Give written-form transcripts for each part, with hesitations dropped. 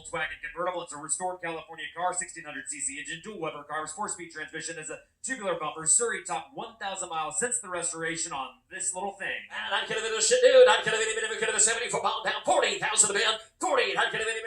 Volkswagen convertible. It's a restored California car, 1600cc engine, dual Weber cars, 4-speed transmission, has a tubular bumper. Surrey topped 1,000 miles since the restoration on this little thing. And I'd get a bit of shit, dude. I'd get a bit of a 74-pound down, 40,000 a bit, 40. I'd get a bit of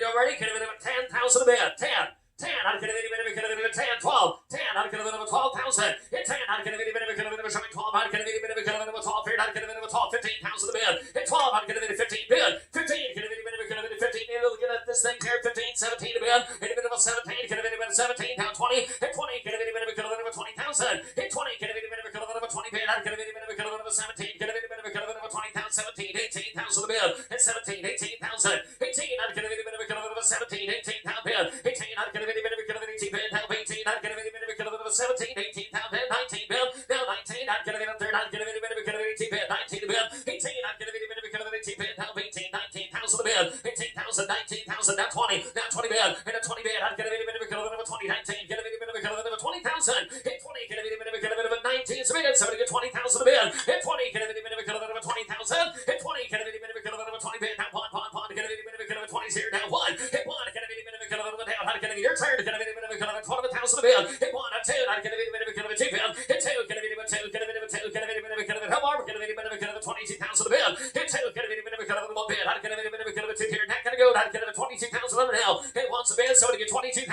already, get a bit of a 10,000 a bit, 10. 10, I'd get a bit of a 10, 12, 10, I'd get a bit of a 12,000, 10, I'd get a bit of a 12, I'd get a bit of a 12, I'd get a bit of a 12, 15,000 a bit, 12, I'd get a bit of 15 bid, 15, get a bit of a 15, get at this thing here, 15, 17 a bit, get a bit of a 17, get a bit of a 17, down 20, 20, get a bit of a 20,000, 20, get a bit of a 20 bid, I'd get a bit of a 17, get a bit of a 20,000, 17, 18,000 a bid, 17, 18,000, 18, I'd get a bit of a 17, 18,000 bid, 18, I'd get a bit of 18 bid, now 18, I'd get a bit of a 17, 18,000 bid, 19 bid, now 19, I'd get a bit of 3, I'd get a bit of 18 bid, 19 bid, 18, I'd get a bit of 18 bid, now 18, 19,000 bid, 18,000, 19,000, now 20, now 20 bid, and a 20 bid, I'd get a bit of a 20, 19, get a bit of a 20,000, 20, get a bit of a 19, so we get 70, get 20,000 a bid, 20, get a bit of a 20,000, 20, get a bit of a 20 bid, now 1, get a bit of a 20 here, now 1, get a bit of a down, I'd get a your turn to get a bit of a 1,000 a bid, hit 1, a 2, I'd get a bit of a 2 bid, hit 2, get a bit of a 2, get a bit of a 2, get a bit of a help, get a bit of a 22,000 a bid, hit 2, get a bit of a 1 bid, I'd get a bit of a 2 here, not gonna go, I'd get a 22,000 under now, hit once a bid, so to get 22,000,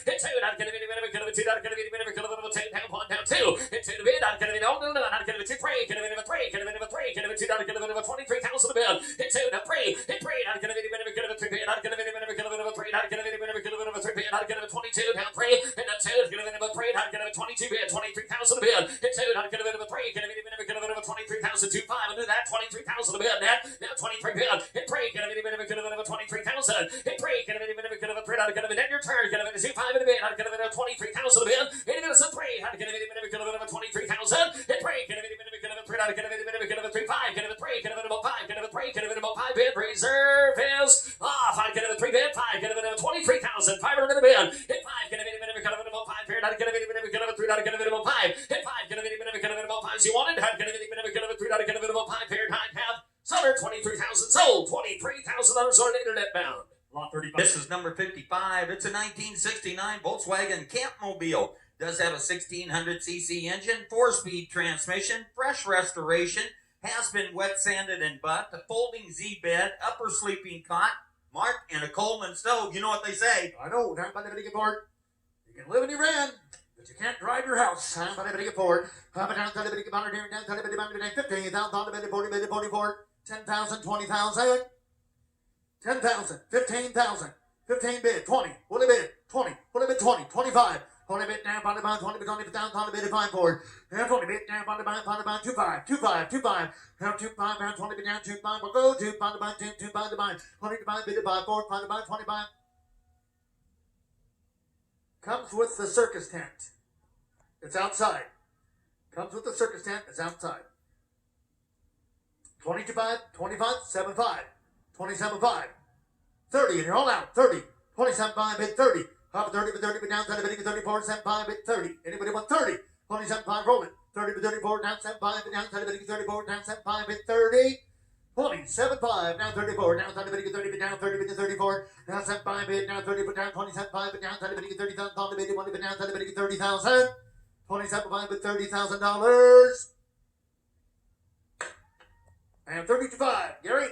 hit 2, I'd get a bit of a 2, I'd get a bit of a 2, down 1, down 2, hit 2 to bid, I'd get a bit of a 1, I'd get a 2, 3, get a bit of a 3, get a bit of a 3, get a bit of a 2, I'd get a bit of a 23,000 a bid, hit 2, now 3, hit 3, I'd get a bit of a 3 bid, I'd get a bit of a 3, I'd get a bit of a 3 bid, I'd get a 22, down 3, and a 2, get a bit of a 3, I'd get a 22 bid, 23,000 a bid, hit 2, I'd get a bit of a 3, get a bit of a 23,000, 2, 5, and do that, 23,000 a bid, now 23 bid, hit 3, get a bit of a 23,000, hit 3, get a bit of a 3, I'd get a bit in your turn, get a bit of 2, 5 in a bid, I'd get a bit of 23,000 a bid, hit a bit of 3, I'd get a bit of a 23,000, hit 3, get a bit of a 3, I'd get a bit of a 3, 5, get a bit of 3, get a bit of a 5, get a bit of 3, get a bit of a 5 bid, reserve is off, I'd get a 3 bid, 5, get a bit of a 23,000, 5 in a bid, hit 5, get a bit of a 5 bid, I'd get a bit of a 3, I'd get a bit of a 5, hit 5, get a bit of a 5, so you wanted, I'd get a bit of a 3, I'd get a bit of a 5 here, I'd have sold 23,000 sold, $23,000 on internet bound. Lot 35. This is number 55. It's a 1969 Volkswagen Campmobile. Does have a 1600cc engine, 4-speed transmission, fresh restoration, has been wet sanded and buffed, a folding Z bed, upper sleeping cot, Mark, and a Coleman stove. You know what they say? I know, down by the big board. You can live in your van, but you can't drive your house. Down by the big board. Down by the big board, down by the big board, 15,000, down by the 44, 10,000, 20,000. 10,000, 15,000, 15 bid, 20, what a bid, 20, what a bid, 20, 25, 20 bid down, bottom down, 20 bid, 20 bid down, 20 bid, 5 forward, down 20 bid down, bottom down, 25, 25, 25, down 25, down 20 bid down, 25, we'll go, 2, bottom down, 2, bottom down, 20 bid, 5 forward, bottom down, 25. Comes with the circus tent. It's outside. Comes with the circus tent, it's outside. 22.5, 25, 7.5. 27.5, 30, and you're all out. 30, 27.5, bid 30. Hop 30, but 30, but down 30, bidding 34, 7.5, bid 30. Anybody want 30? 27.5, roll it. 30, but 34, down 7.5, but down 30, bidding 34, down 7.5, bid 30. 27.5, down 34, down 30, bidding 30, but down 30, bidding 34, down 7.5, bid down 30, but down 27.5, but down 30, bidding 30,000, down the bidding 1, but down 30, bidding 30,000. 27.5, but $30,000. And 32.5, Gary.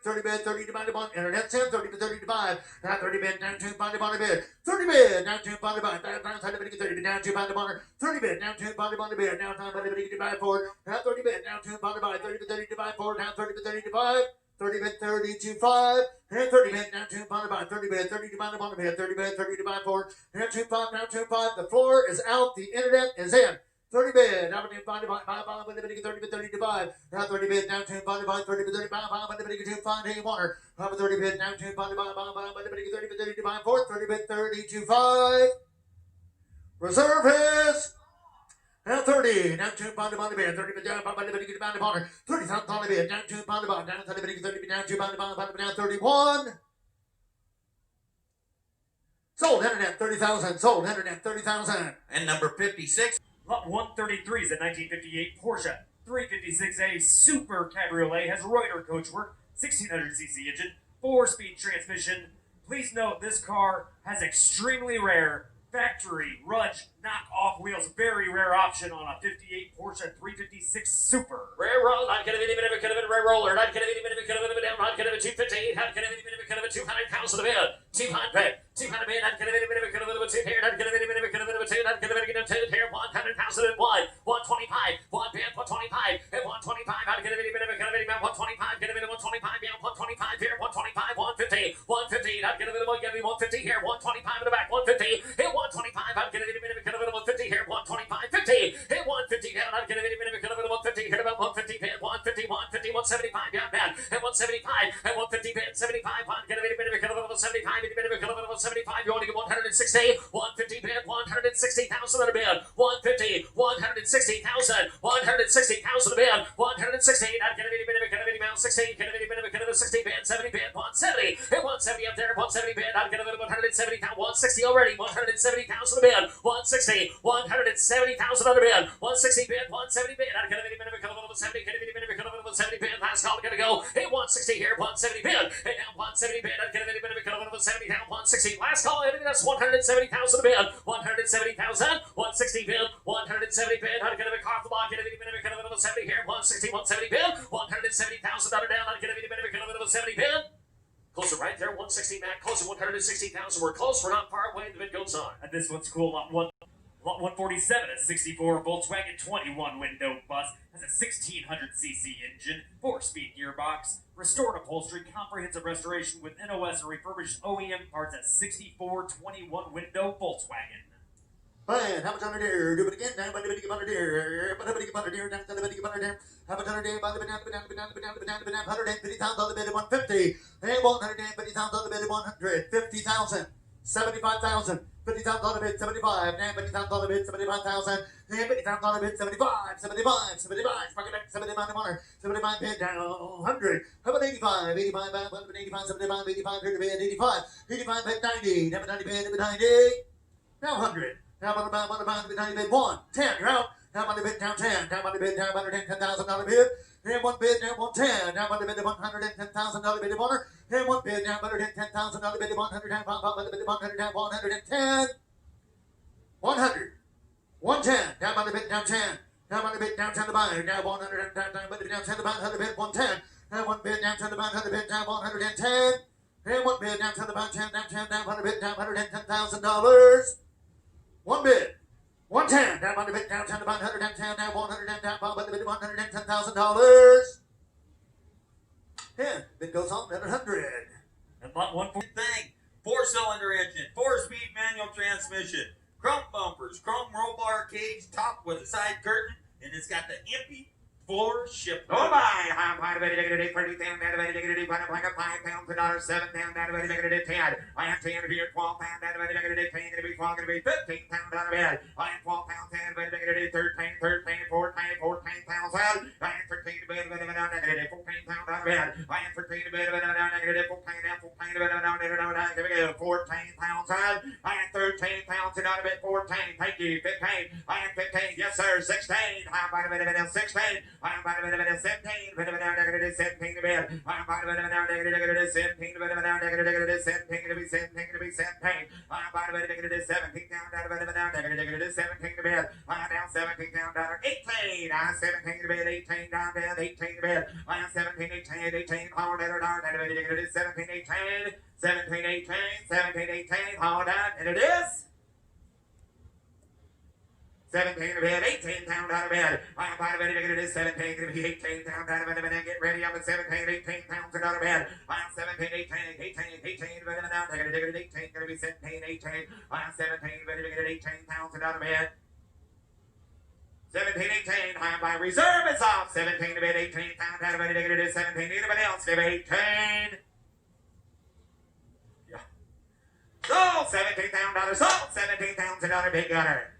30 bid, 30 divided by internet 10, 30 bid, 30 divide. Now 30 bid, down 2 by the bid. 30 bid, down 2 by the bid. Down 30 bid, 30 bid, down 2 by the bid. 30 bid, down 2 by the bid. Now time by the bid, divide 4. Now 30 bid, down 2 by the bid. 30 bid, 30 divide 4. Now 30 bid, 30 divide. 30 bid, 32 5. And 30 bid, down 2 by the bid. 30 bid, 30 divide the bid. 30 bid, 30 divide 4. Now 2 5, now 2 5. The floor is out. The internet is in. 30 bid, now 30 bid, 30 divide. Now 30 bid, down 2 by the by 30 bid, 30 by the bid, 2 5, 8 water. Now 30 bid, down 2 by the by the bid, 30 bid, 30 divide 4, 30 bid, 32 5. Reserve is now 30, down 2 by the bid, 30 bid, down by the bid, down the water. 30,000 bid, down 2 by the bid, down 30 bid, 30 bid, down 2 by the bid, down 31. Sold internet 30,000, sold internet 30,000. And number 56. Lot 133 is a 1958 Porsche 356A Super Cabriolet, has Reuter coachwork, 1600cc engine, 4-speed transmission. Please note this car has extremely rare factory Rudge knockoff wheels, very rare option on a 58 Porsche 356 Super. Rare roll, not gonna be a bit of a rare roller, not gonna be a bit of a down, not gonna be 250, not gonna be a bit of a 200 pounds of the bid, 200 bid, not gonna be a bit of a 2 here, not gonna be a bit of a 2, not gonna be a 2 here, 100,000 and 125, 1 bid, 125, and 125, not gonna be a bit of a 125, gonna be 125, yeah, 125 here, 125, 150, 150, not gonna be 150 here, 125 in the back, 150, hit 125, I'm gonna be a bit of a 150 here, 125, 50, hit 150 down, I'm gonna be a bit of a 150, hit about 150, bid, 150, 150, 175, yeah, bad, and 175, and 150, bid, 75, I'm gonna be a bit of a 75, a bit of a 75, you want to get 160, 150, bid, 160,000 at a bid, 150, 160,000, 160,000 a bid, 160, not gonna be a bit of a 16, gonna be a bit of a 60 bid, 70 bid, 170, and 170 up there, 170 bid, not gonna be 170,000, 160 already, 170,000 a bid, 160, 170,000 on a bid, 160 bid, 170 bid, not gonna be a bit of a 70, gonna be a bit of a 70 bid, last call, gonna go, hey, 160 here, 170 bid, and now 170 bid, not gonna be a bit of a 70, now 160, last call, and that's 170,000 a bid, 170,000, 160 bid, 170 bid, not gonna be off the block, gonna be a bit of a 70 here, 160, 170 bid, 170,000 on a down, not gonna be a bit of a 70 bid. Closer right there, 160 Mac, closer 160,000. We're close, we're not far away, the bid goes on. And this one's cool. Lot 147, a 64 Volkswagen 21 window bus, has a 1600cc engine, 4-speed gearbox, restored upholstery, comprehensive restoration with NOS and refurbished OEM parts at 64 21 window Volkswagen. Bang, how much on a deer? Do it again, down by the big on a deer. But a big on a deer, down to the big on a deer. How much on a deer? By the banana, 150,000 on the bid of 150. And 150,000 on the bid of 150,000. 75,000. 50,000 on the bid, 75. And 50,000 on the bid, 75,000. And 50,000 on the bid, 75. 75. Pocket back, 75 honor. 75 bid down 100. How about 85? 85, 85, 75, 85, 30 bid, 85. 85 bid 90. Now 90 bid, 90. Now 100. Now on the 90 bid 1, 10, you're out. Now on the bid down 10, down on the bid down $110,000 bid. And 1 bid down 110, down on the bid of $110,000 bid of honor. And 1 bid down $110,000 bid of 100, down on the bid of 100, down 110, 100, 110, down on the bid down 10, down on the bid down 10 to buy, down 100, down on the bid down 10 to buy, 100 bid 110, and 1 bid down 10 to buy, 100 bid down 110, and 1 bid down 10 to buy, 10, down 100 bid down $110,000. 1 bid, 110, down by the bid, down 10 to about 110, down 110, down by the bid, $110,000. 10, bid goes on at 100. And lot 140. Thing, 4-cylinder engine, 4-speed manual transmission, chrome bumpers, chrome roll bar cage, topped with a side curtain, and it's got the empty floor ship. Oh my! I'm quite a bit of diggity, 30 down, that about diggity, but I'm like a 5 pound to $7 down, that about diggity, 10. I am 10 here, 12 pound, that about diggity, 10, gonna be 12, gonna be 15 pound out of bed. I am 12 pound, 10, about diggity, 13, 14 pounds out. I am 13 to bed, about negative 14 pound out of bed. I am 13 to bed, about negative 14 down, 14 about negative 14 pounds out. I am 13 pounds and out of bed, 14. Thank you, 15. I am 15, yes sir, 16. I'm about to 16. I am about to 17, but now negative 17 to bed. I am about to now negative 17, but now negative 17 to be 17 to be 17. I am about to negative 17 down, now negative 17 to bed. I am down 17 down, 18. I am 17 to bed, 18 down, 18 to bed. I am 17, 18, 18, hold down, negative 17, 18, 17, 18, 17, 18, hold on, and it is 17 to bed, 18 pound out of bed. I am out of bed, it is 17 to be 18 pound out of bed. Get ready, I'm at 17, 18 pounds out of bed. I am 17, 18, 18 bed now. Negative 18, gonna be 17, 18. I am 17, bed, 18 pounds out of bed. 17, 18, I am by reserve, it's off. 17 to bed, 18 pound out of bed. It is 17, anybody else, give 18. Yeah. Sold, 17 pound out of sold, 17 pounds out of big gunner.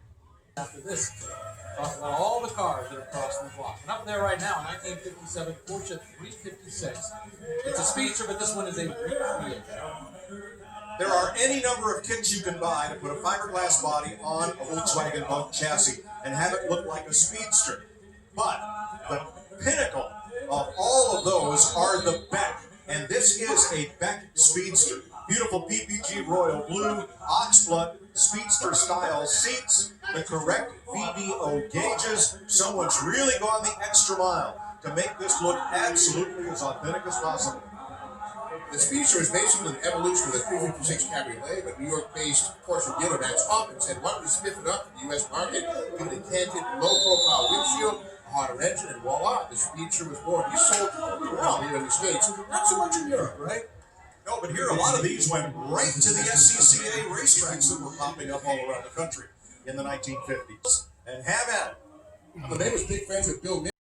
After this, talk about all the cars that are crossing the block. And up there right now, 1957 Porsche 356. It's a speedster, but this one is a recreation. There are any number of kits you can buy to put a fiberglass body on a Volkswagen Bug chassis and have it look like a speedster. But the pinnacle of all of those are the Beck And this is a Beck Speedster. Beautiful PPG royal blue, oxblood, speedster style seats, the correct VDO gauges. Someone's really gone the extra mile to make this look absolutely as authentic as possible. The Speedster is basically an evolution of the 356 Cabriolet, but New York-based Porsche dealer Max Hawkins said, why don't we spiff it up for the U.S. market, give it a canted, low-profile windshield, a hotter engine, and voila, the Speedster was born. He sold well here in the States, not so much in Europe, right? No, but here a lot of these went right to the SCCA racetracks that were popping up all around the country in the 1950s. And have at it. The name was big friends with Bill